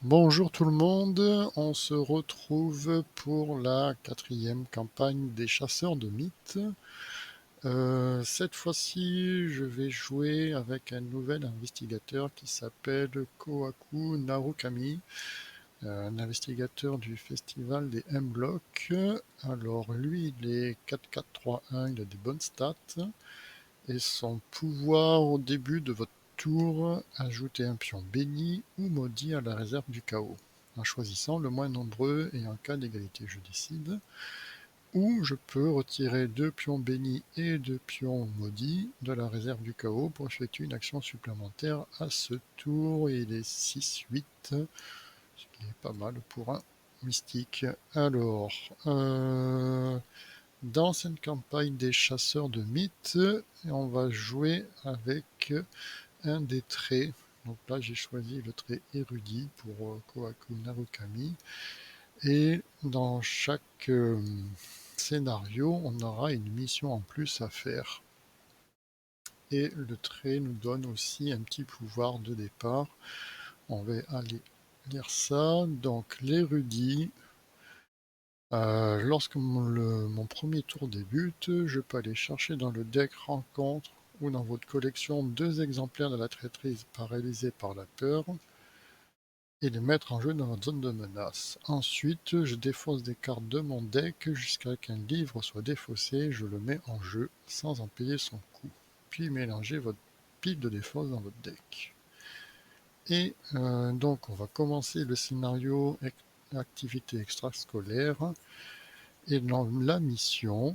Bonjour tout le monde, on se retrouve pour la quatrième campagne des chasseurs de mythes. Cette fois-ci, je vais jouer avec un nouvel investigateur qui s'appelle Kohaku Narukami, un investigateur du festival des M-Block. Alors lui, il est 4-4-3-1, il a des bonnes stats. Et son pouvoir au début de votre tour, ajoutez un pion béni ou maudit à la réserve du chaos, en choisissant le moins nombreux et en cas d'égalité je décide. Ou je peux retirer 2 pions bénis et 2 pions maudits de la réserve du chaos pour effectuer une action supplémentaire à ce tour. Et il est 6-8, ce qui est pas mal pour un mystique. Alors, dans cette campagne des chasseurs de mythes, on va jouer avec un des traits. Donc là, j'ai choisi le trait érudit pour Kohaku Narukami. Et dans chaque scénario, on aura une mission en plus à faire. Et le trait nous donne aussi un petit pouvoir de départ. On va aller lire ça. Donc l'érudit. Lorsque mon premier tour débute, je peux aller chercher dans le deck rencontre ou dans votre collection 2 exemplaires de la traîtrise paralysée par la peur et les mettre en jeu dans votre zone de menace. Ensuite, je défausse des cartes de mon deck jusqu'à ce qu'un livre soit défaussé, je le mets en jeu sans en payer son coût. Puis mélangez votre pile de défausse dans votre deck. Et donc on va commencer le scénario activité extrascolaire. Et dans la mission,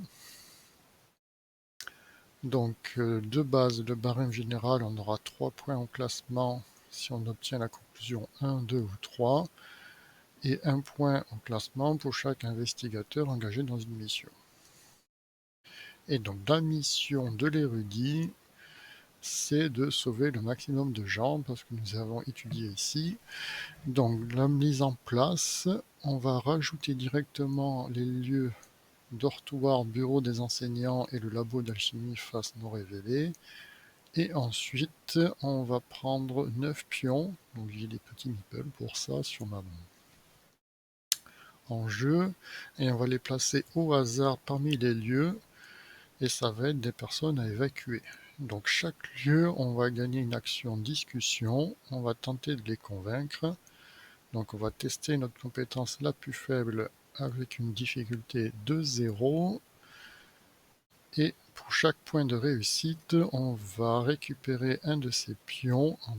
donc de base, le barème général, on aura 3 points au classement si on obtient la conclusion 1, 2 ou 3, et 1 point au classement pour chaque investigateur engagé dans une mission. Et donc la mission de l'érudit, c'est de sauver le maximum de gens, parce que nous avons étudié ici. Donc la mise en place, on va rajouter directement les lieux dortoir, bureau des enseignants et le labo d'alchimie face non révélé. Et ensuite, on va prendre 9 pions. Donc j'ai des petits meeples pour ça sur ma en jeu. Et on va les placer au hasard parmi les lieux. Et ça va être des personnes à évacuer. Donc chaque lieu, on va gagner une action discussion. On va tenter de les convaincre. Donc on va tester notre compétence la plus faible avec une difficulté de 0. Et pour chaque point de réussite, on va récupérer un de ces pions en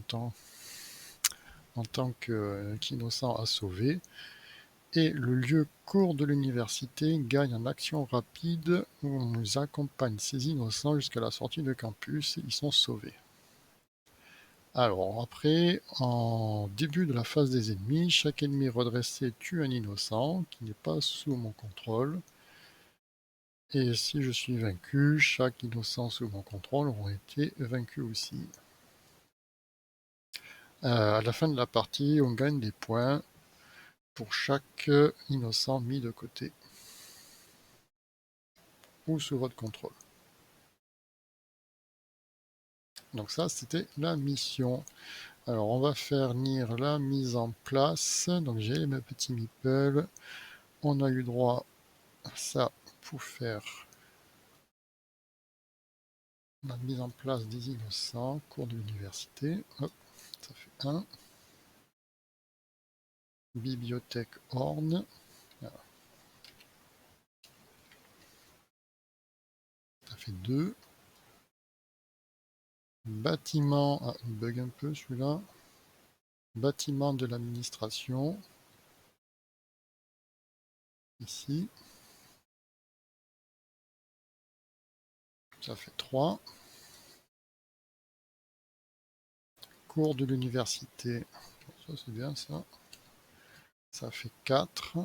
tant qu'innocent à sauver. Et le lieu cours de l'université gagne en action rapide où on nous accompagne ces innocents jusqu'à la sortie de campus. Ils sont sauvés. Alors après, en début de la phase des ennemis, chaque ennemi redressé tue un innocent qui n'est pas sous mon contrôle. Et si je suis vaincu, chaque innocent sous mon contrôle aura été vaincu aussi. À la fin de la partie, on gagne des points pour chaque innocent mis de côté ou sous votre contrôle. Donc ça, c'était la mission. Alors on va faire venir la mise en place. Donc j'ai mes petits meeples. On a eu droit à ça pour faire la mise en place des innocents, cours de l'université. Hop, ça fait 1. Bibliothèque Horn. Voilà, ça fait 2. Bâtiment, ah, il bug un peu celui-là. Bâtiment de l'administration, ici, ça fait 3. Cours de l'université, ça c'est bien ça, ça fait 4.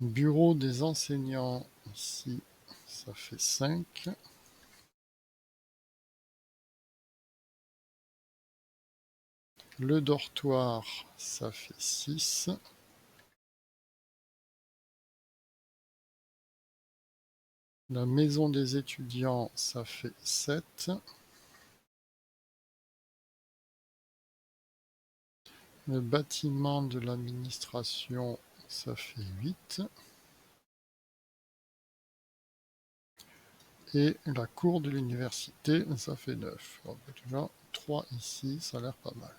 Bureau des enseignants, ici, ça fait 5. Le dortoir, ça fait 6. La maison des étudiants, ça fait 7. Le bâtiment de l'administration, ça fait 8. Et la cour de l'université, ça fait 9. Donc, déjà, 3 ici, ça a l'air pas mal.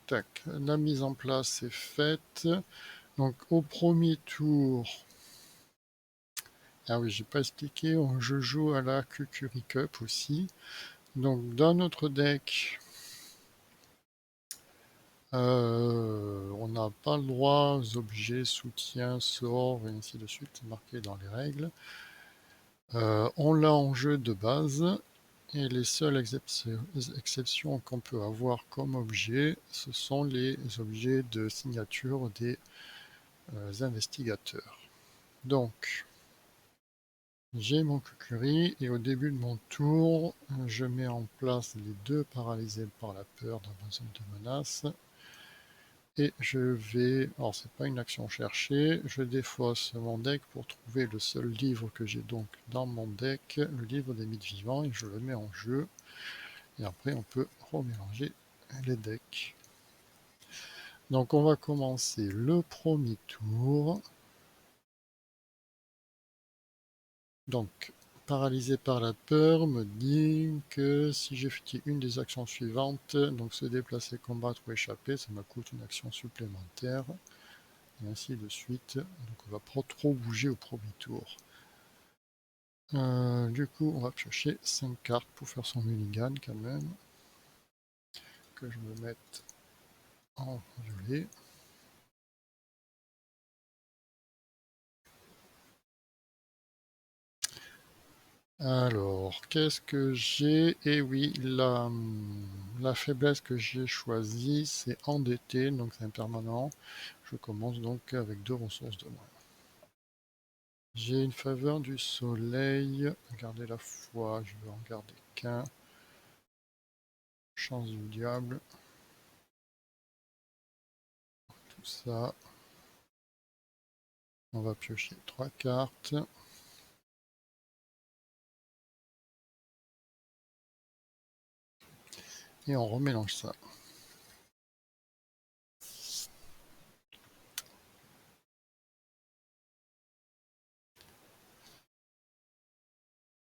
Tac, la mise en place est faite. Donc au premier tour, ah oui, j'ai pas expliqué, je joue à la Kukuri Cup aussi. Donc dans notre deck, on n'a pas le droit aux objets, soutien, sorts, et ainsi de suite, c'est marqué dans les règles. On l'a en jeu de base, et les seules exceptions qu'on peut avoir comme objet, ce sont les objets de signature des investigateurs. Donc, j'ai mon Kukuri et au début de mon tour, je mets en place les deux paralysés par la peur dans ma zone de menace. Et je vais, alors c'est pas une action cherchée, je défausse mon deck pour trouver le seul livre que j'ai donc dans mon deck, le livre des mythes vivants, et je le mets en jeu. Et après on peut remélanger les decks. Donc on va commencer le premier tour. Donc, paralysé par la peur me dit que si j'effectue une des actions suivantes, donc se déplacer, combattre ou échapper, ça me coûte une action supplémentaire, et ainsi de suite. Donc on va pas trop bouger au premier tour. Du coup, on va piocher 5 cartes pour faire son mulligan quand même. Que je me mette en violet. Alors, qu'est-ce que j'ai? Eh oui, la faiblesse que j'ai choisie, c'est endetté, donc c'est impermanent. Je commence donc avec 2 ressources de moins. J'ai une faveur du soleil. Garder la foi, je vais en garder qu'un. Chance du diable. Tout ça. On va piocher 3 cartes. Et on remélange ça.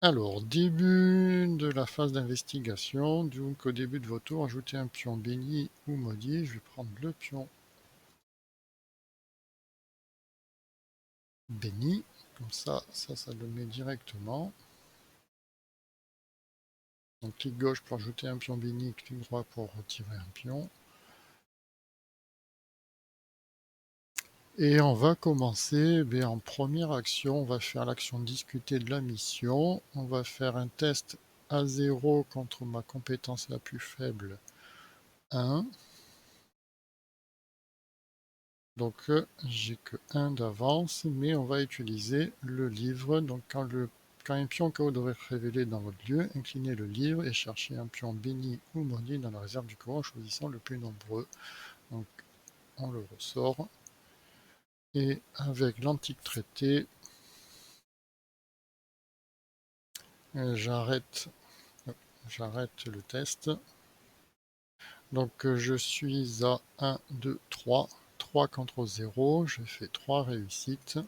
Alors, début de la phase d'investigation. Donc, au début de vos tours, ajoutez un pion béni ou maudit. Je vais prendre le pion béni. Comme ça le met directement. Donc, clic gauche pour ajouter un pion béni, clic droit pour retirer un pion. Et on va commencer, en première action, on va faire l'action discutée de la mission. On va faire un test à 0 contre ma compétence la plus faible, 1. Donc j'ai que 1 d'avance, mais on va utiliser le livre. Donc quand un pion KO devrait être révélé dans votre lieu, inclinez le livre et cherchez un pion béni ou maudit dans la réserve du KO en choisissant le plus nombreux. Donc on le ressort. Et avec l'antique traité, j'arrête le test. Donc je suis à 1, 2, 3. 3 contre 0. Je fais 3 réussites.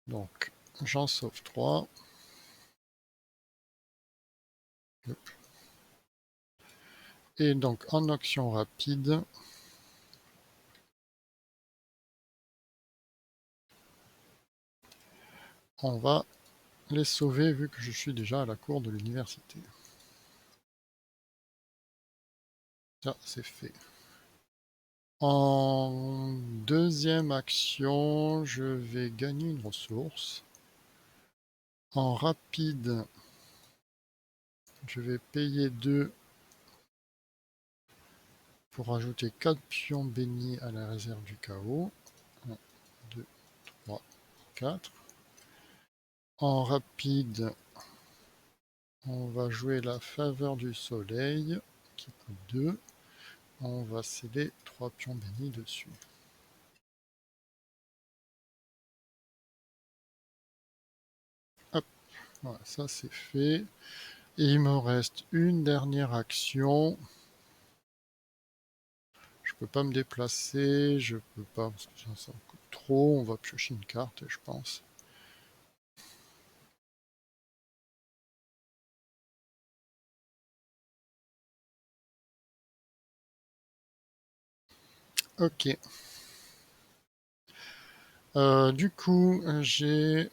Donc j'en sauve 3. Et donc en action rapide, on va les sauver vu que je suis déjà à la cour de l'université. Ça, c'est fait. En deuxième action, je vais gagner une ressource. En rapide, je vais payer 2 pour ajouter 4 pions bénis à la réserve du chaos. 1, 2, 3, 4. En rapide, on va jouer la faveur du soleil qui coûte 2. On va sceller 3 pions bénis dessus. Hop, voilà, ça c'est fait. Et il me reste une dernière action. Je peux pas me déplacer, je peux pas parce que ça me coûte trop. On va piocher une carte, je pense. Ok. Du coup, j'ai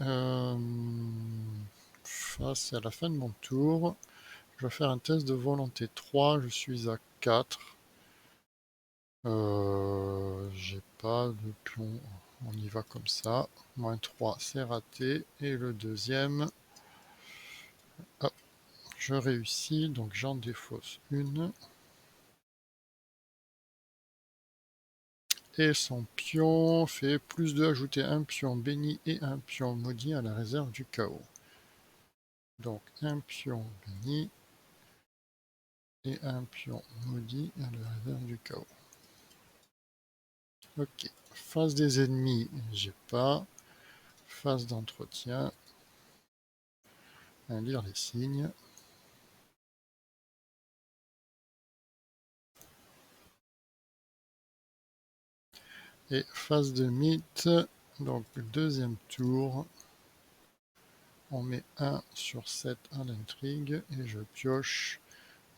face à la fin de mon tour, je vais faire un test de volonté 3. Je suis à 4. J'ai pas de pion. On y va comme ça. -3, c'est raté. Et le deuxième, hop, je réussis. Donc j'en défausse une. Et son pion fait +2, ajouter un pion béni et un pion maudit à la réserve du chaos. Donc un pion béni et un pion maudit à la réserve du chaos. Ok. Phase des ennemis, j'ai pas. Phase d'entretien. Lire les signes. Et phase de mythe. Donc deuxième tour. On met 1 sur 7 à l'intrigue et je pioche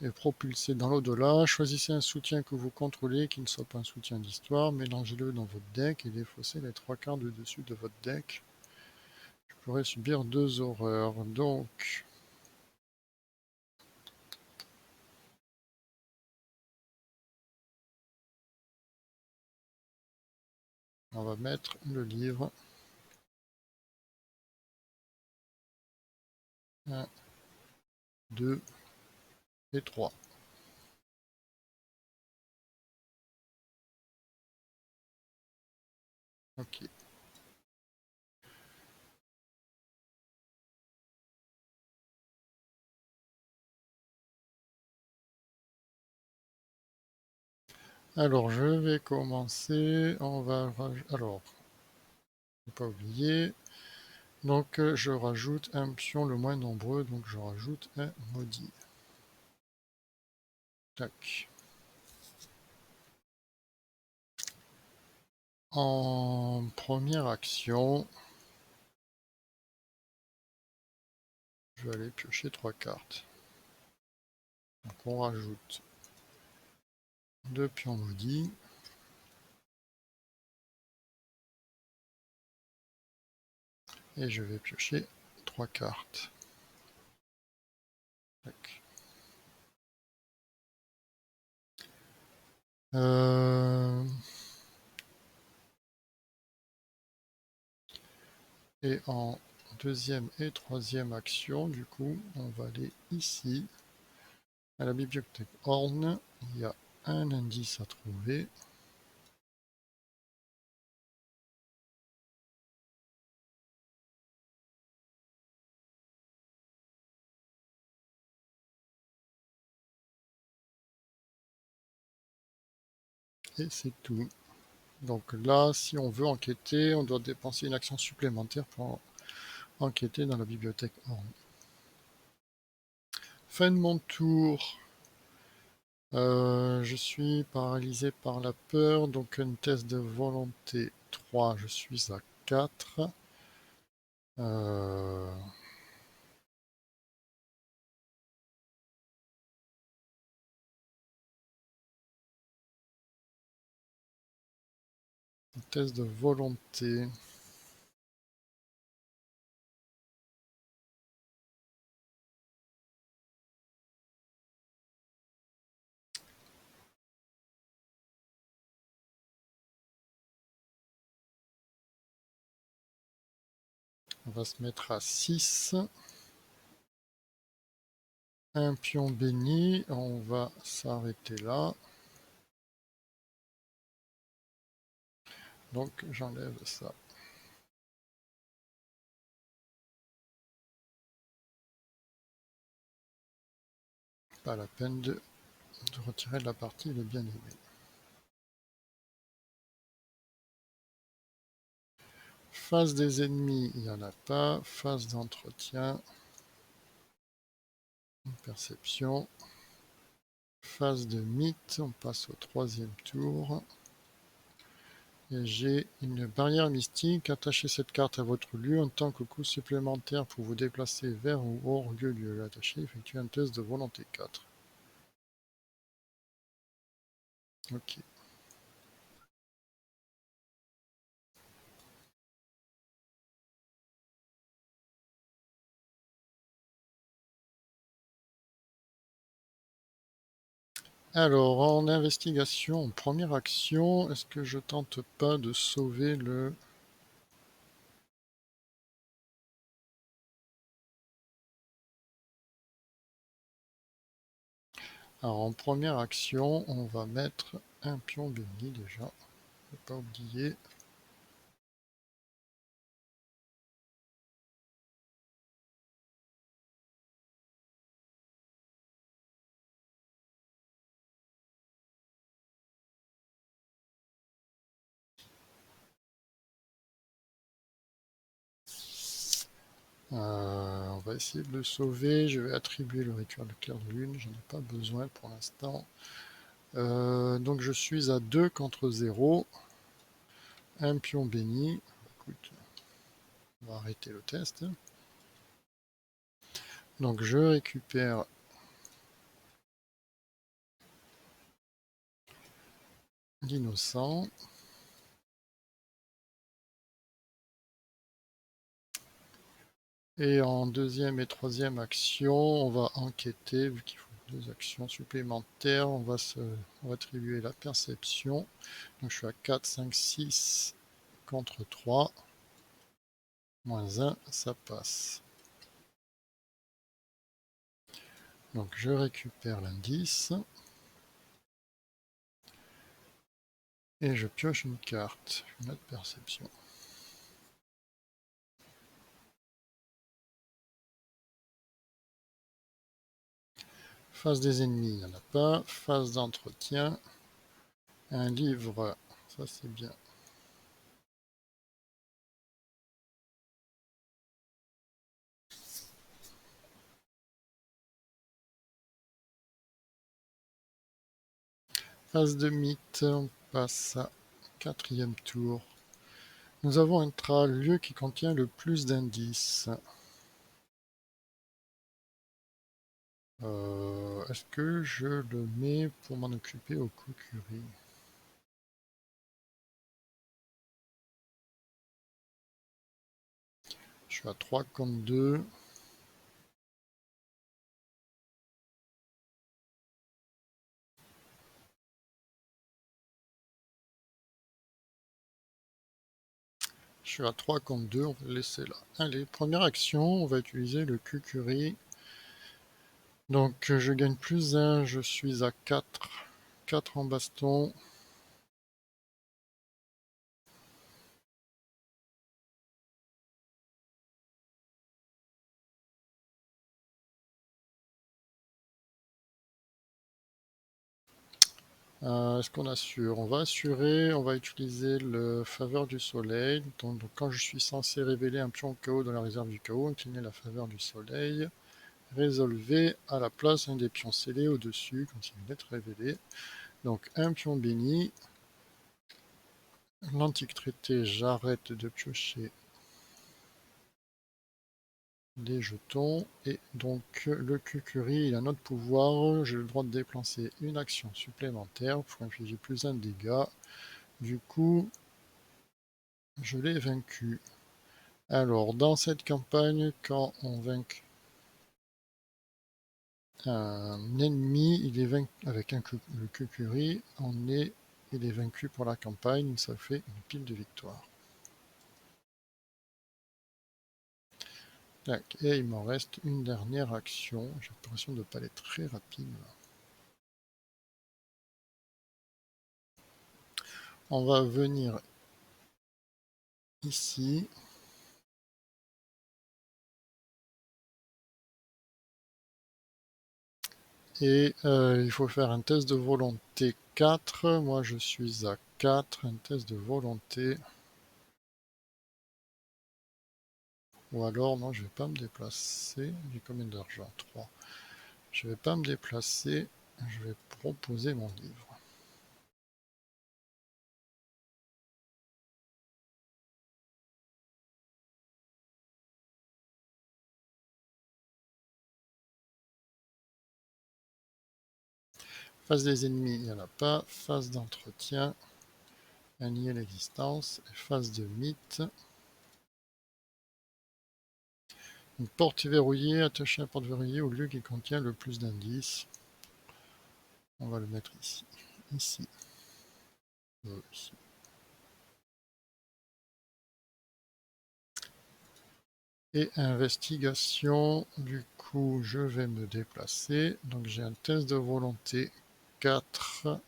et propulsé dans l'au-delà. Choisissez un soutien que vous contrôlez qui ne soit pas un soutien d'histoire. Mélangez-le dans votre deck et défaussez les 3 quarts du dessus de votre deck. Je pourrais subir 2 horreurs. Donc, on va mettre le livre. 1, 2 et 3. Ok. Alors, je vais commencer. On va. Alors, ne pas oublier. Donc, je rajoute un pion le moins nombreux. Donc, je rajoute un maudit. Tac. En première action, je vais aller piocher 3 cartes. Donc on rajoute 2 pions maudits. Et je vais piocher 3 cartes. Tac. Et en deuxième et troisième action, du coup, on va aller ici, à la bibliothèque Horn. Il y a un indice à trouver. Et c'est tout. Donc là, si on veut enquêter, on doit dépenser une action supplémentaire pour enquêter dans la bibliothèque Horn. Fin de mon tour. Je suis paralysé par la peur, donc un test de volonté 3, je suis à 4. Euh, Test de volonté. On va se mettre à 6. Un pion béni, on va s'arrêter là. Donc j'enlève ça. Pas la peine de retirer de la partie, il est bien aimé. Phase des ennemis, il n'y en a pas. Phase d'entretien, perception. Phase de mythe, on passe au 3e tour. Et j'ai une barrière mystique. Attachez cette carte à votre lieu en tant que coût supplémentaire pour vous déplacer vers ou hors du lieu attaché. Effectuez un test de volonté 4. Ok. Alors, en investigation, en première action, est-ce que je tente pas de sauver le... Alors, en première action, on va mettre un pion béni déjà. Ne pas oublier. On va essayer de le sauver. Je vais attribuer le rituel de clair de lune. J'en ai pas besoin pour l'instant. Donc je suis à 2 contre 0. Un pion béni. Écoute, on va arrêter le test. Donc je récupère l'innocent. Et en deuxième et troisième action, on va enquêter, vu qu'il faut 2 actions supplémentaires, on va attribuer la perception. Donc je suis à 4, 5, 6 contre 3. Moins 1, ça passe. Donc je récupère l'indice. Et je pioche une carte, une autre perception. Phase des ennemis, il n'y en a pas. Phase d'entretien. Un livre, ça c'est bien. Phase de mythe, on passe à 4e tour. Nous avons un lieu qui contient le plus d'indices. Est-ce que je le mets pour m'en occuper au Kokuri? Je suis à 3 contre 2. Je suis à 3 contre 2, on va le laisser là. Allez, première action, on va utiliser le Kukuri. Donc je gagne plus 1, je suis à 4. 4 en baston. Est-ce qu'on assure? On va assurer, on va utiliser le faveur du soleil. Donc, quand je suis censé révéler un pion KO dans la réserve du chaos, inclinez la faveur du soleil. Résolvez à la place un des pions scellés au-dessus quand il vient d'être révélé. Donc un pion béni. L'antique traité, j'arrête de piocher des jetons. Et donc le Kukuri, il a notre pouvoir. J'ai le droit de déplacer une action supplémentaire pour infliger plus un dégât. Du coup, je l'ai vaincu. Alors, dans cette campagne, quand on vainc un ennemi, il est vaincu avec le Kukuri, il est vaincu pour la campagne, ça fait une pile de victoires. Et il m'en reste une dernière action. J'ai l'impression de ne pas aller très rapide. On va venir ici. Et il faut faire un test de volonté 4. Moi, je suis à 4. Un test de volonté. Ou alors, non, je vais pas me déplacer. J'ai combien d'argent? 3. Je ne vais pas me déplacer, je vais proposer mon livre. Phase des ennemis, il n'y en a pas. Phase d'entretien, nier l'existence. Phase de mythe. Une porte verrouillée, attacher à la porte verrouillée au lieu qui contient le plus d'indices. On va le mettre ici. Ici. Ici. Et investigation, du coup je vais me déplacer. Donc j'ai un test de volonté 4.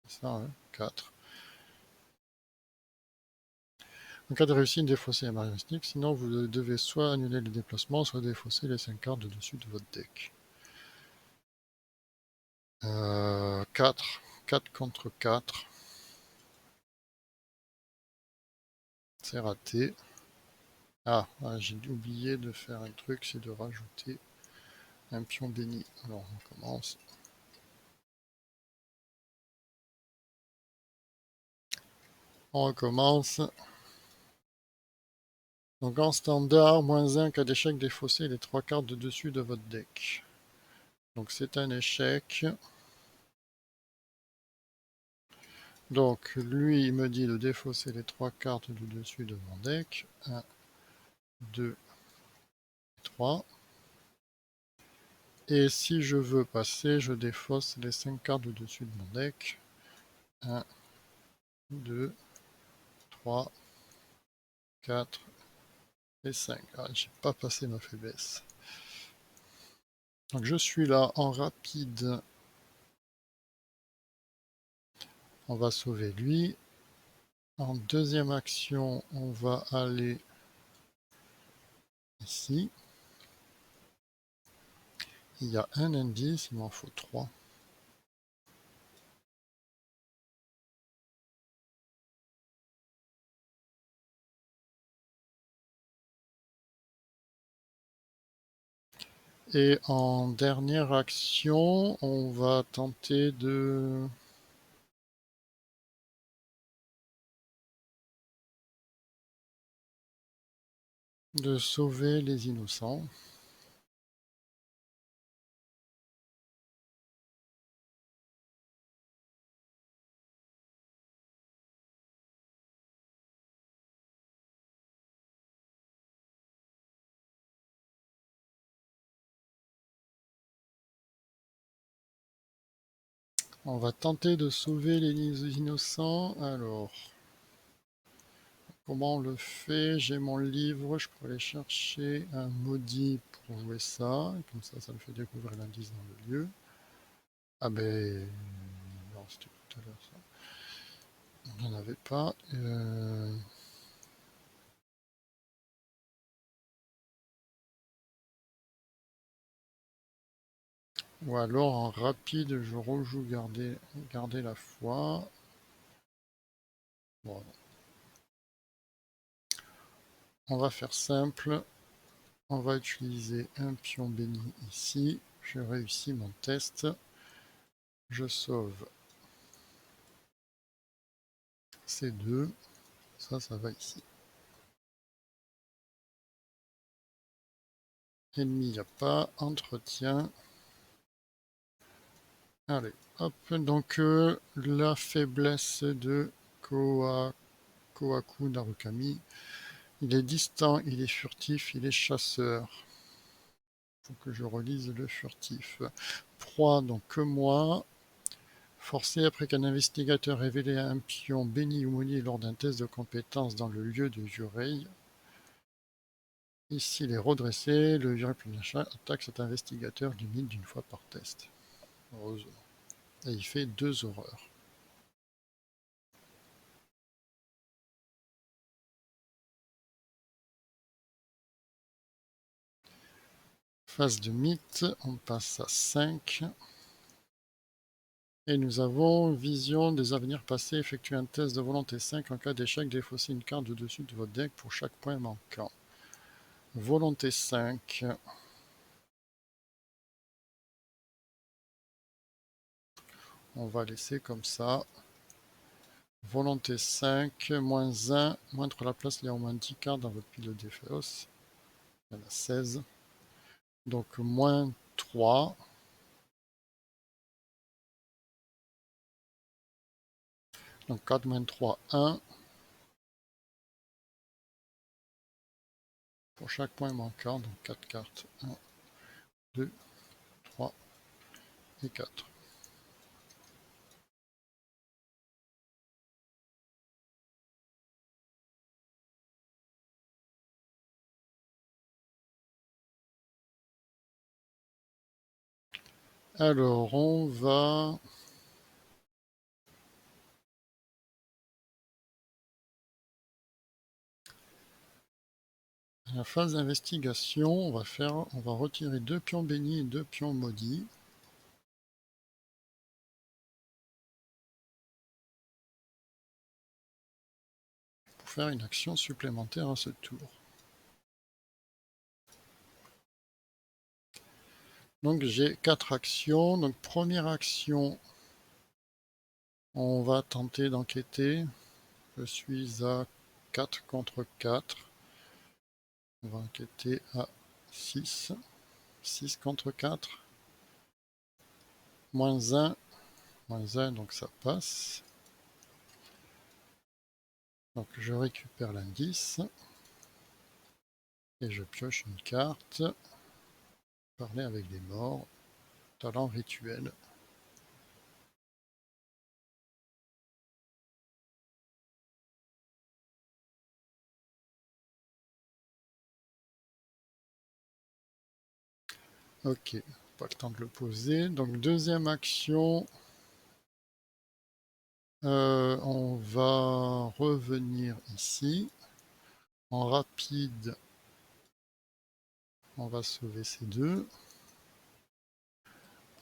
C'est ça, hein, 4. En cas de réussite, défaussez la marque mystique, sinon vous devez soit annuler le déplacement, soit défausser les 5 cartes de dessus de votre deck. 4. 4 contre 4. C'est raté. Ah, j'ai oublié de faire un truc, c'est de rajouter un pion béni. Alors on commence. On recommence. Donc en standard, -1 cas d'échec, défausser les 3 cartes de dessus de votre deck. Donc c'est un échec. Donc lui il me dit de défausser les 3 cartes du dessus de mon deck. 1, 2, 3. Et si je veux passer, je défausse les 5 cartes du dessus de mon deck. 1, 2, 3, 4 et 5. Ah, j'ai pas passé ma faiblesse. Donc je suis là en rapide. On va sauver lui. En deuxième action, on va aller ici. Il y a un indice, il m'en faut 3. Et en dernière action, on va tenter de sauver les innocents. On va tenter de sauver les innocents. Alors, comment on le fait? J'ai mon livre, je pourrais aller chercher un maudit pour jouer ça. Comme ça me fait découvrir l'indice dans le lieu. Ah ben... non, c'était tout à l'heure ça. On n'en avait pas. Ou alors en rapide, je rejoue garder la foi. Bon, on va faire simple. On va utiliser un pion béni ici. Je réussis mon test. Je sauve ces deux. Ça va ici. Ennemi, il n'y a pas. Entretien. Allez, hop. Donc, la faiblesse de Kohaku Narukami. Il est distant, il est furtif, il est chasseur. Faut que je relise le furtif. Proie, donc que moi. Forcé après qu'un investigateur révélé un pion béni ou maudit lors d'un test de compétence dans le lieu de Yurei. Ici, il est redressé. Le Yurei attaque cet investigateur limite d'une fois par test. Heureusement. Et il fait 2 horreurs. Phase de mythe, on passe à 5. Et nous avons vision des avenirs passés. Effectuez un test de volonté 5. En cas d'échec, défaussez une carte de dessus de votre deck pour chaque point manquant. Volonté 5. On va laisser comme ça. Volonté 5, moins 1, moindre la place, il y a au moins 10 cartes dans votre pile de défausse. Il y en a 16. Donc moins 3. Donc 4 moins 3, 1. Pour chaque point manquant, donc 4 cartes. 1, 2, 3 et 4. Alors on va... À la phase d'investigation, on va retirer 2 pions bénis et 2 pions maudits. Pour faire une action supplémentaire à ce tour. Donc j'ai 4 actions. Donc première action, on va tenter d'enquêter. Je suis à 4 contre 4. On va enquêter à 6. 6 contre 4. Moins 1. Moins 1, donc ça passe. Donc je récupère l'indice. Et je pioche une carte. Parler avec les morts. Talent rituel. Ok, pas le temps de le poser. Donc deuxième action, on va revenir ici. En rapide, on va sauver ces deux.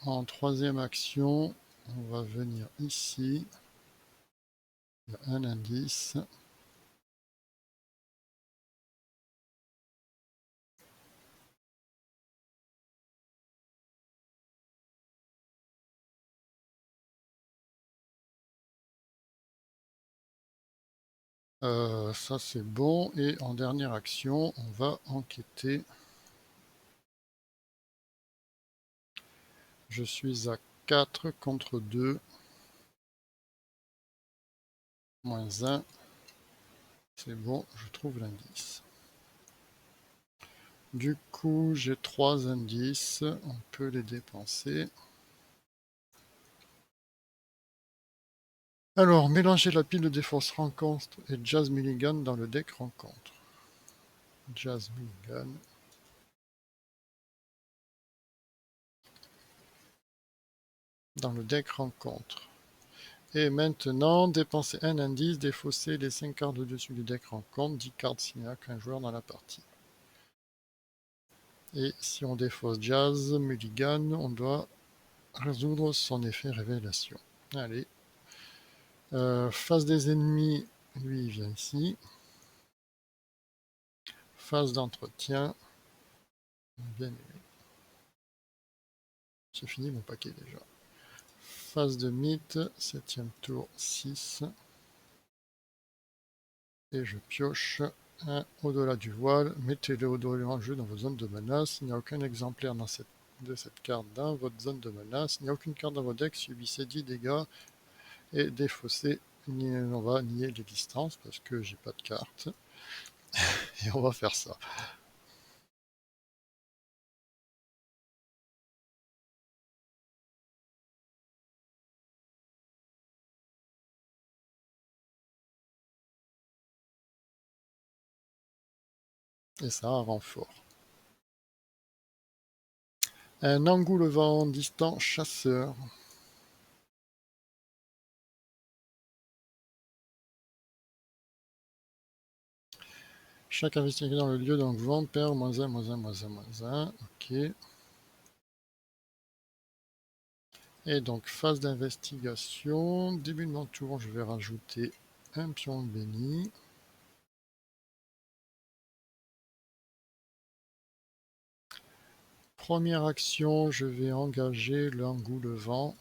En troisième action, on va venir ici. Il y a un indice. Ça c'est bon. Et en dernière action, on va enquêter. Je suis à 4 contre 2. Moins 1. C'est bon, je trouve l'indice. Du coup, j'ai 3 indices. On peut les dépenser. Alors, mélanger la pile de force rencontre et Jazz Mulligan dans le deck rencontre. Jazz Mulligan. Dans le deck rencontre. Et maintenant, dépenser un indice, défausser les 5 cartes au-dessus du deck rencontre, 10 cartes s'il n'y a qu'un joueur dans la partie. Et si on défausse Jazz Mulligan, on doit résoudre son effet révélation. Allez. Face des ennemis, lui il vient ici. Phase d'entretien. Bien aimé. J'ai fini mon paquet déjà. Phase de mythe, 7ème tour, 6. Et je pioche un au-delà du voile. Mettez-le au-delà en jeu dans vos zones de menace. Il n'y a aucun exemplaire de cette carte dans votre zone de menace. Il n'y a aucune carte dans votre deck. Subissez 10 dégâts et défaussez. On va nier l'existence parce que j'ai pas de carte. Et on va faire ça. Et ça a renfort. Un engoulevent distant chasseur. Chaque investigateur dans le lieu d'engoulevent perd -1, -1, -1, -1. Ok. Et donc phase d'investigation. Début de mon tour, je vais rajouter un pion béni. Première action, je vais engager l'engoulevent.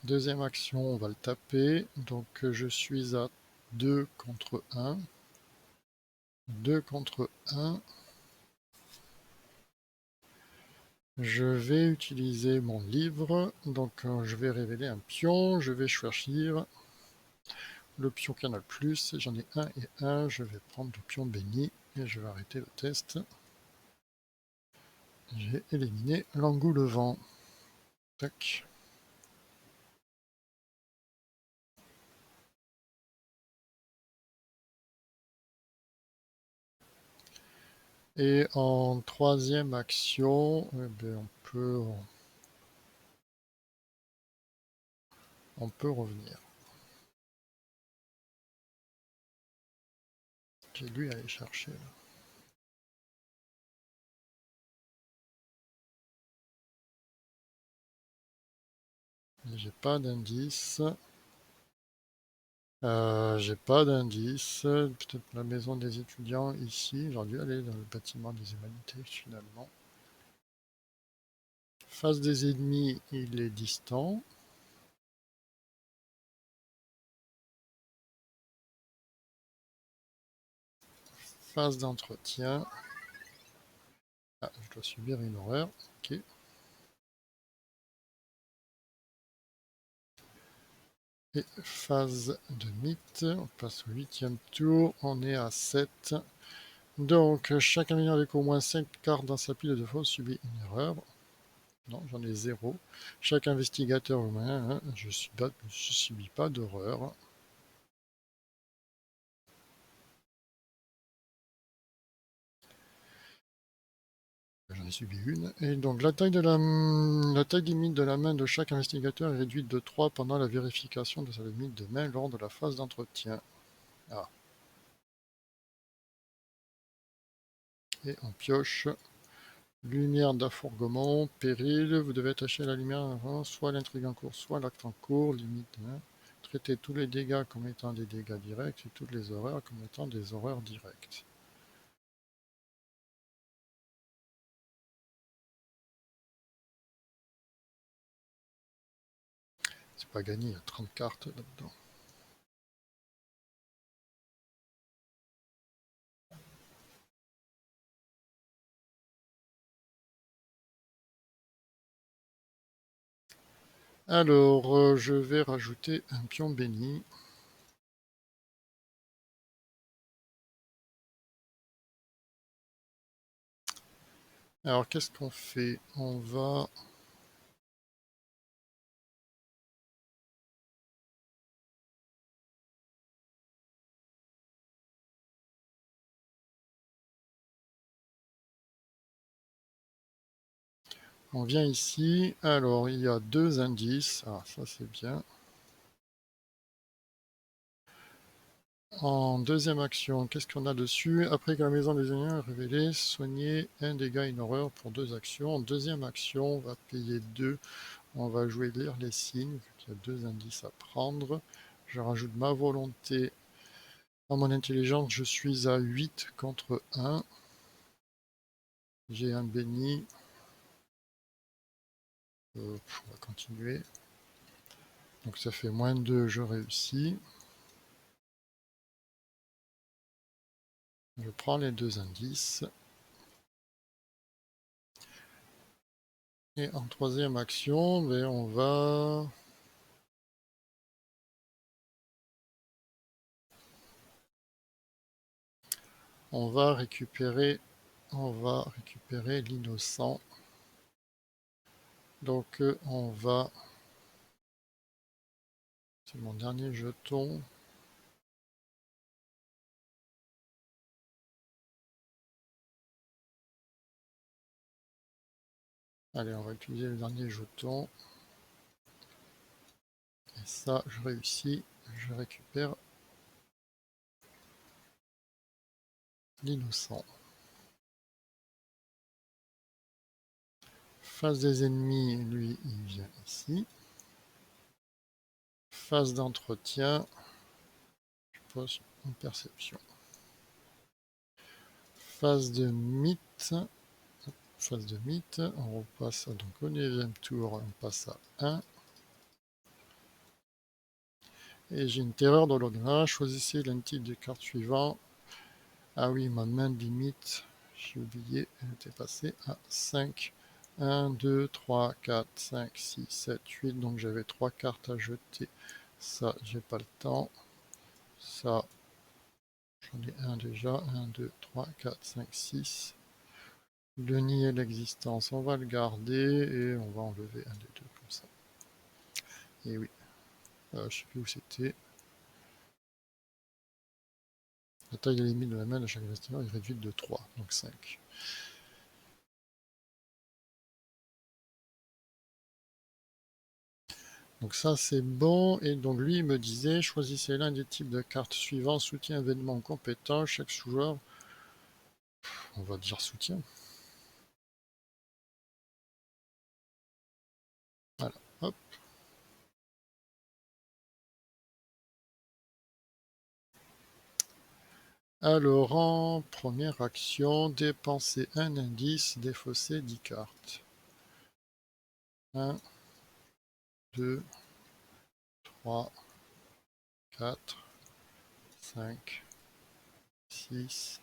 Deuxième action, on va le taper. Donc je suis à 2 contre 1. 2 contre 1. Je vais utiliser mon livre. Donc je vais révéler un pion. Je vais choisir le pion qui en a le plus. J'en ai un et un. Je vais prendre le pion béni. Et je vais arrêter le test. J'ai éliminé l'engoulevent. Tac. Et en troisième action, eh bien, on peut revenir. J'ai lui à aller chercher. Là. J'ai pas d'indice. J'ai pas d'indice. Peut-être la maison des étudiants ici. J'aurais dû aller dans le bâtiment des humanités finalement. Face des ennemis, il est distant. Phase d'entretien. Ah, je dois subir une horreur. Ok. Et phase de mythe. On passe au 8e tour. On est à 7. Donc, chaque amiral avec au moins 5 cartes dans sa pile de faux subit une erreur. Non, j'en ai 0. Chaque investigateur humain, hein, je subis pas d'horreur. J'en ai subi une. Et donc la taille limite de la main de chaque investigateur est réduite de 3 pendant la vérification de sa limite de main lors de la phase d'entretien. Ah. Et on pioche. Lumière d'affourgement, péril, vous devez attacher la lumière avant soit l'intrigue en cours, soit l'acte en cours, limite de main. Traitez tous les dégâts comme étant des dégâts directs et toutes les horreurs comme étant des horreurs directes. C'est pas gagné, il y a 30 cartes là-dedans. Alors, je vais rajouter un pion béni. Alors, qu'est-ce qu'on fait? On vient ici. Alors, il y a 2 indices. Ah, ça c'est bien. En deuxième action, qu'est-ce qu'on a dessus? Après que la maison des ennemis est révélée, soigner un dégât et une horreur pour 2 actions. En deuxième action, on va payer 2. On va jouer lire les signes, vu qu'il y a 2 indices à prendre. Je rajoute ma volonté à mon intelligence. Je suis à 8 contre 1. J'ai un béni. On va continuer. Donc ça fait moins 2, je réussis. Je prends les 2 indices. Et en troisième action, ben, on va récupérer l'innocent. Donc c'est mon dernier jeton. Allez, on va utiliser le dernier jeton. Et ça, je réussis. Je récupère l'innocent. Face des ennemis, lui, il vient ici. Phase d'entretien, je pose une perception. Phase de mythe, on repasse donc au 9e tour, on passe à 1. Et j'ai une terreur d'hologramme. Choisissez l'un type de carte suivant. Ah oui, ma main limite, j'ai oublié, elle était passée à 5. 1, 2, 3, 4, 5, 6, 7, 8. Donc j'avais 3 cartes à jeter. Ça, j'ai pas le temps. Ça, j'en ai un déjà. 1, 2, 3, 4, 5, 6. Le nier l'existence, on va le garder et on va enlever un des deux comme ça. Et oui, je sais plus où c'était. La taille limite de la main de chaque investisseur est réduite de 3, donc 5. Donc ça c'est bon, et donc lui il me disait, choisissez l'un des types de cartes suivants, soutien, événement, compétent, chaque joueur, on va dire soutien. Voilà, hop. Alors en première action, dépenser un indice, défausser 10 cartes. 1, 2, 3, 4, 5, 6,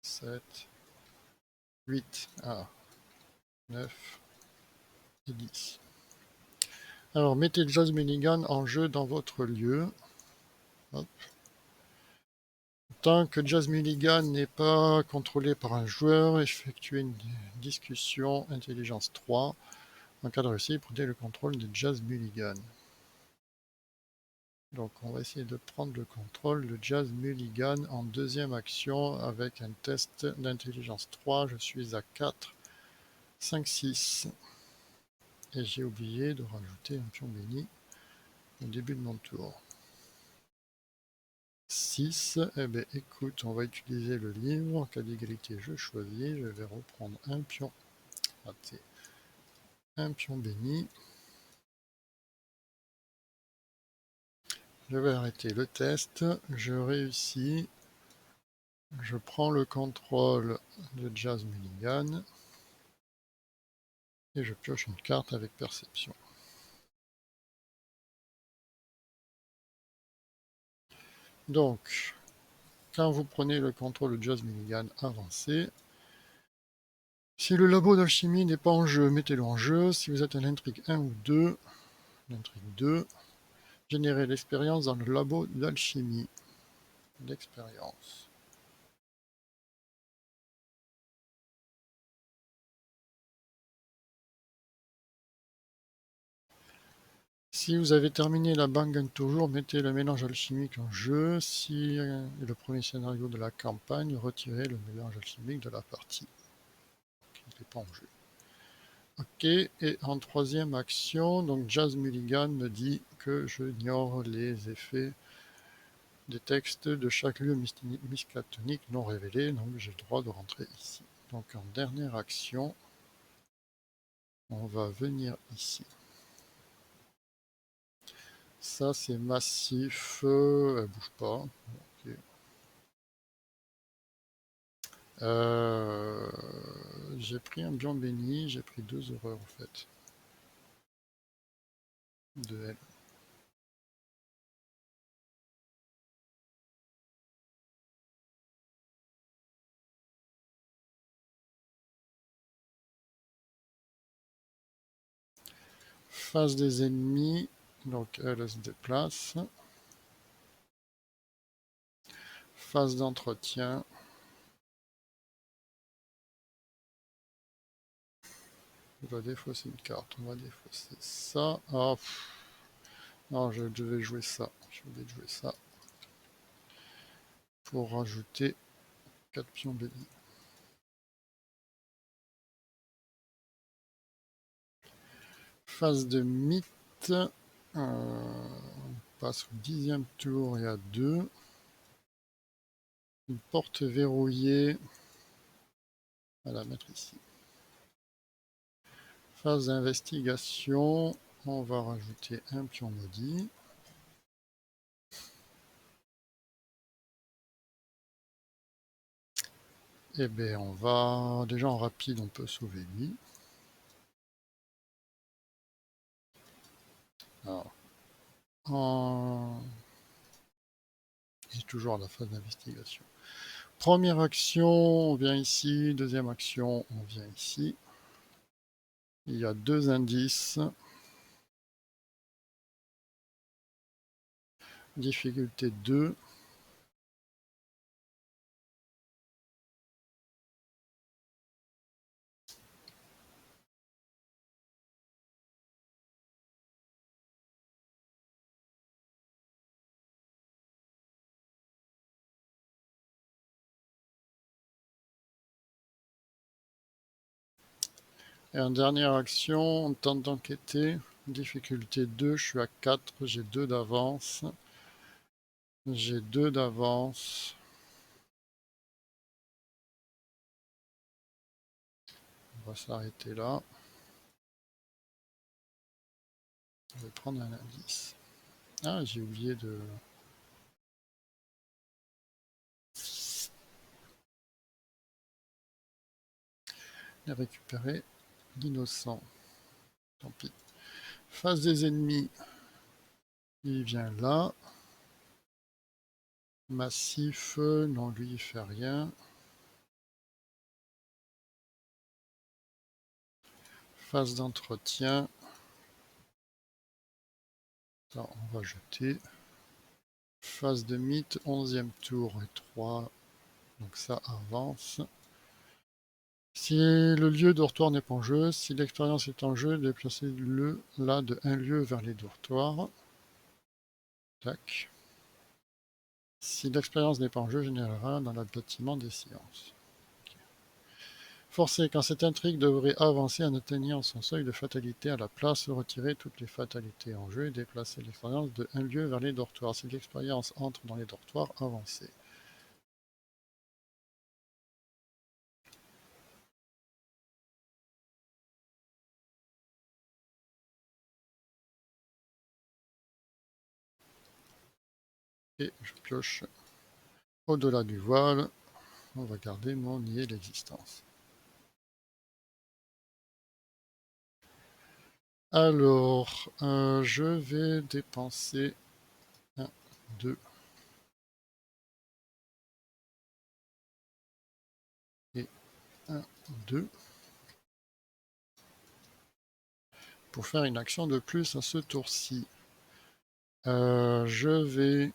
7, 8, 9 et 10. Alors mettez Jazz Mulligan en jeu dans votre lieu. Hop. Tant que Jazz Mulligan n'est pas contrôlé par un joueur, effectuez une discussion intelligence 3. En cas de réussite, prenez le contrôle de Jazz Mulligan. Donc on va essayer de prendre le contrôle de Jazz Mulligan en deuxième action avec un test d'intelligence 3. Je suis à 4, 5, 6. Et j'ai oublié de rajouter un pion béni au début de mon tour. 6, eh bien écoute, on va utiliser le livre. En cas d'égalité, je choisis. Je vais reprendre un pion raté. Un pion béni. Je vais arrêter le test. Je réussis. Je prends le contrôle de Jazz Mulligan. Et je pioche une carte avec perception. Donc, quand vous prenez le contrôle de Jazz Mulligan, avancez. Si le labo d'alchimie n'est pas en jeu, mettez-le en jeu. Si vous êtes à l'intrigue 1 ou 2, l'intrigue 2, générez l'expérience dans le labo d'alchimie. L'expérience. Si vous avez terminé la banque gagne toujours, mettez le mélange alchimique en jeu. Si le premier scénario de la campagne, retirez le mélange alchimique de la partie qui n'est pas en jeu. Ok, et en troisième action, donc Jazz Mulligan me dit que je ignore les effets des textes de chaque lieu miskatonique non révélé, donc j'ai le droit de rentrer ici. Donc en dernière action, on va venir ici. Ça c'est massif, elle bouge pas. Okay. J'ai pris un bion béni, j'ai pris 2 horreurs en fait. De elle. Face des ennemis, donc elle se déplace. Phase d'entretien. Je dois défausser une carte. On va défausser ça. Oh, non, je devais jouer ça. Je vais jouer ça. Pour rajouter 4 pions bénis. Phase de mythe. On passe au 10e tour. Il y a 2. Une porte verrouillée. On va la mettre ici. Phase d'investigation. On va rajouter un pion maudit. Et bien, on va. Déjà en rapide, on peut sauver lui. Alors, Et toujours à la phase d'investigation. Première action, on vient ici. Deuxième action, on vient ici. Il y a 2 indices. Difficulté 2. Et en dernière action, on tente d'enquêter. Difficulté 2, je suis à 4, j'ai 2 d'avance. J'ai 2 d'avance. On va s'arrêter là. Je vais prendre un indice. Ah, j'ai oublié de récupérer l'innocent. Tant pis. Face des ennemis, il vient là. Massif, non, lui il fait rien. Phase d'entretien. Ça, on va jeter. Phase de mythe, 11e tour et 3. Donc ça avance. Si le lieu dortoir n'est pas en jeu, si l'expérience est en jeu, déplacez-le là de un lieu vers les dortoirs. Tac. Si l'expérience n'est pas en jeu, générera dans le bâtiment des sciences. Forcé, quand cette intrigue devrait avancer en atteignant son seuil de fatalité à la place, retirez toutes les fatalités en jeu et déplacez l'expérience de un lieu vers les dortoirs. Si l'expérience entre dans les dortoirs, avancez. Et je pioche au-delà du voile. On va garder mon nier l'existence. Alors, je vais dépenser 1, 2 et 1, 2 pour faire une action de plus à ce tour-ci. Je vais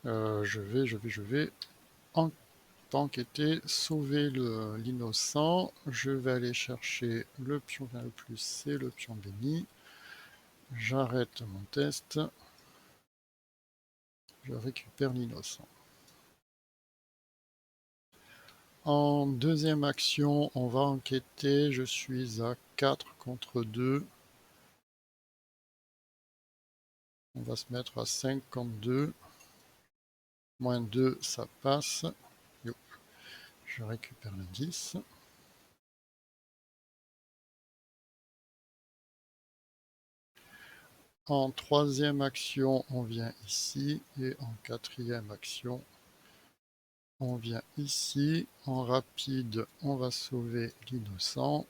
je vais enquêter, sauver l'innocent. Je vais aller chercher le pion le plus, c'est le pion béni. J'arrête mon test. Je récupère l'innocent. En deuxième action, on va enquêter. Je suis à 4 contre 2. On va se mettre à 5 contre 2. Moins 2, ça passe. Yo. Je récupère le 10. En troisième action, on vient ici. Et en quatrième action, on vient ici. En rapide, on va sauver l'innocent.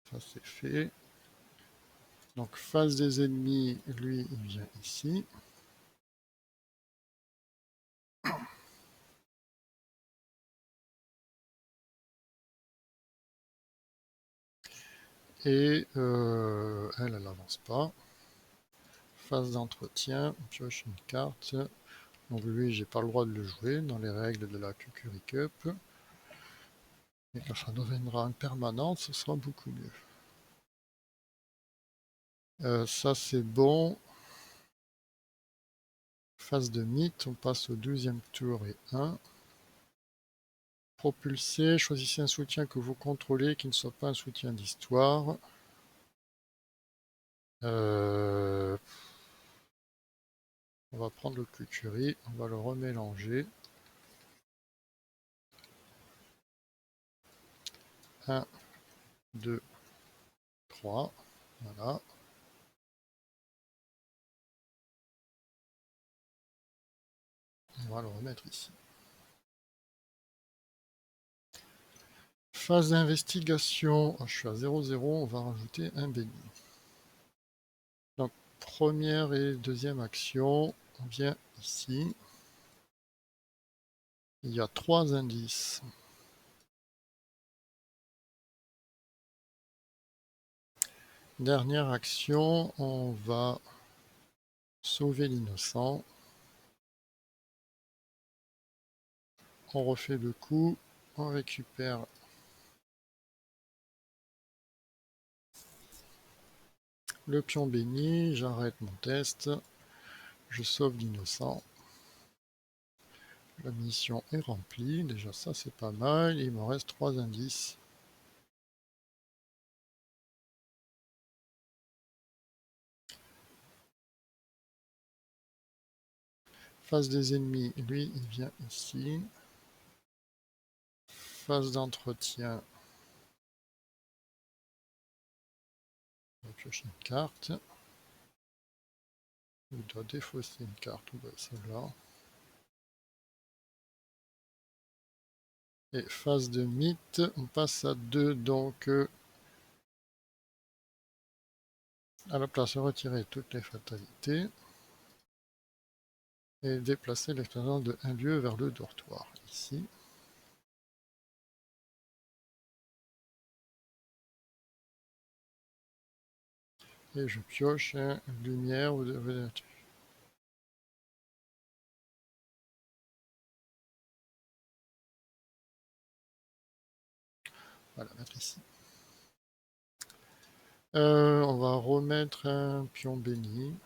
Ça, c'est fait. Donc, face des ennemis, lui, il vient ici. Et elle n'avance pas. Phase d'entretien, on pioche une carte. Donc lui, j'ai pas le droit de le jouer dans les règles de la Kukuri Cup. Et quand ça deviendra en permanence, ce sera beaucoup mieux. Ça c'est bon. Phase de mythe, on passe au 12e tour et 1. Propulsé, choisissez un soutien que vous contrôlez qui ne soit pas un soutien d'histoire. On va prendre le curry, on va le remélanger. 1, 2, 3. Voilà. On va le remettre ici. Phase d'investigation. Je suis à 0,0. On va rajouter un béni. Donc, première et deuxième action. On vient ici. Il y a 3 indices. Dernière action, on va sauver l'innocent. On refait le coup. On récupère le pion béni. J'arrête mon test. Je sauve l'innocent. La mission est remplie. Déjà, ça, c'est pas mal. Il me reste 3 indices. Phase des ennemis, lui, il vient ici. Phase d'entretien. On va piocher une carte. Il doit défausser une carte. Ouais, celle-là. Et phase de mythe, on passe à 2. Donc, à la place de retirer toutes les fatalités. Et déplacer l'expérience de un lieu vers le dortoir. Ici. Et je pioche une lumière. Vous devez... Voilà, mettre ici. On va remettre un pion béni.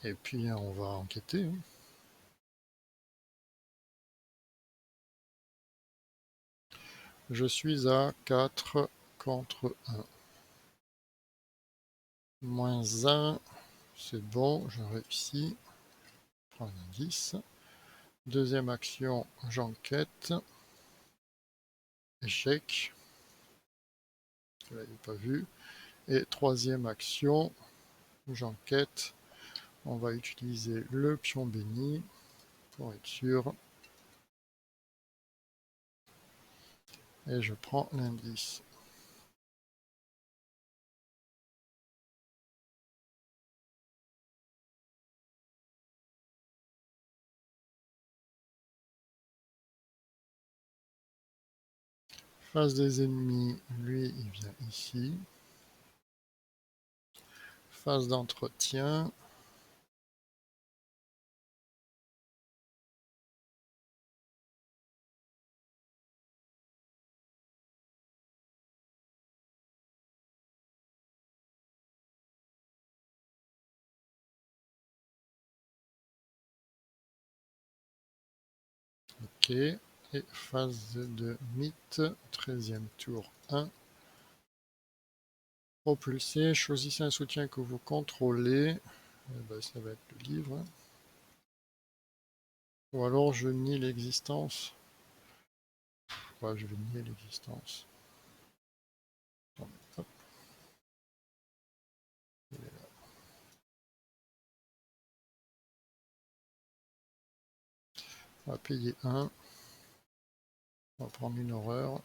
Et puis on va enquêter. Je suis à 4 contre 1. Moins 1, c'est bon, je réussis. Je prends un indice. Deuxième action, j'enquête. Échec. Vous l'avez pas vu. Et troisième action, j'enquête. On va utiliser le pion béni pour être sûr. Et je prends l'indice. Face des ennemis, lui, il vient ici. Phase d'entretien. Ok. Et phase de mythe, 13e tour 1. Propulser, choisissez un soutien que vous contrôlez. Eh ben, ça va être le livre. Ou alors je nie l'existence. Ouais, je vais nier l'existence. Hop. Il est là. On va payer 1. On va prendre une horreur.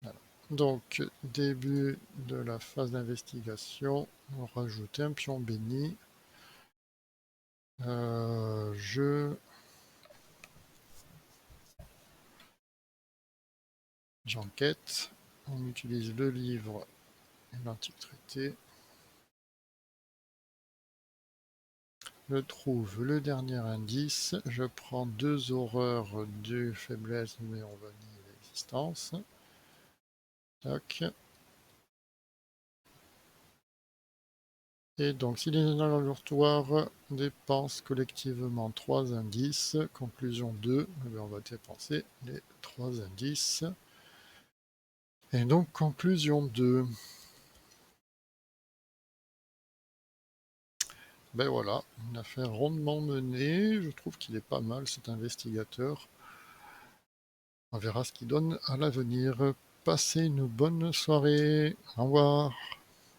Voilà. Donc, début de la phase d'investigation. On rajoute un pion béni. J'enquête. On utilise le livre et l'antique traité. Je trouve le dernier indice. Je prends 2 horreurs de faiblesse, mais on va nier l'existence. Tac. Et donc, si les dortoirs dépensent collectivement 3 indices, conclusion 2, on va dépenser les 3 indices. Et donc, conclusion 2. Ben voilà, une affaire rondement menée. Je trouve qu'il est pas mal cet investigateur. On verra ce qu'il donne à l'avenir. Passez une bonne soirée. Au revoir.